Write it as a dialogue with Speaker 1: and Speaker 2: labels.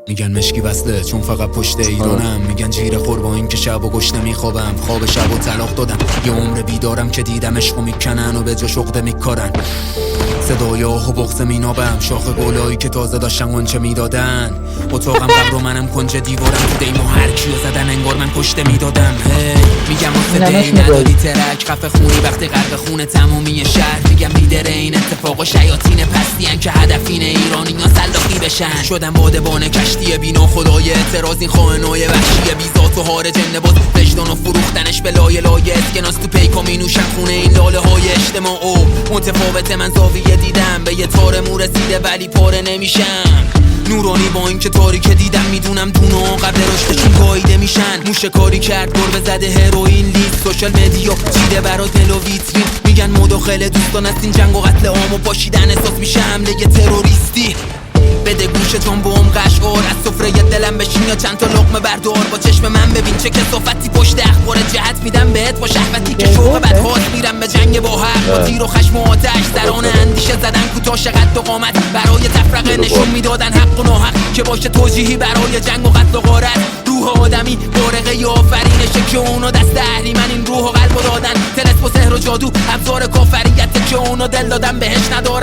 Speaker 1: میگن مشکی وصله چون فقط پشت ایرانم. میگن جیره خور با این که شب و گشته میخوابم. خواب شب و طلاق دادم یه عمر بیدارم که دیدم عشقو میکنن و به جا شغده میکارن. صدای آه و بغض مینابم، شاخ گلایی که تازه داشتن غنچه میدادن. اتاقم قبر و منم کنج دیوارم، تو دیمو هر کیو زدن انگار من کشته میدادم. میگم آخه دی نداری ترک خفه خونی وقتی غرق خونه تمومی شهر. میگم بیدره این اتفاق و شیاطین پستین که هدفین ایرانی یا سلاخی بشن. شدم بادبان کشتی بینا خدای اعتراض، این خائنای وحشی بیزات و حارج نباز وجدان و فروختنش به لایه لایه اسکناس تو پیکا مینوشن خونه این لاله های اجتماع. او متفاوت من زاویه دیدم، به یه تار مو رسیده ولی پاره نمیشم. نورانی با این که تاریک دیدم، میدونم دونه قبل رشدشون گاییده میشن. موشه کاری کرد گربه زده هروئین لیست، سوشال مدیا چیده برات دل و ویترین. میگن مداخله دوستان است این جنگ و قتل عام و پاشیدن احساس میشه حمله تروریستی. بده گوشتون بوم قشقار از سفره دلم بشین یا چند تا لقمه بردار. با چشم من ببین چه کثافتی پشت اخبار جهت میدم بهت. با شهوتی که شوق بدهات میرم به جنگ با حق، با تیر و خشم و آتش دران اندیشه زدن کوتاه قد و قامت. برای تفرقه نشون میدادن حق و ناحق که باشه توجیهی برای جنگ و قتل و غارت. روح آدمی بارقه آفرینشه که اونا دست اهریمن این روح و قلب دادن. طلسم و سحر و جادو ابزار کافریت که اونا دل دادن بهش ندارن.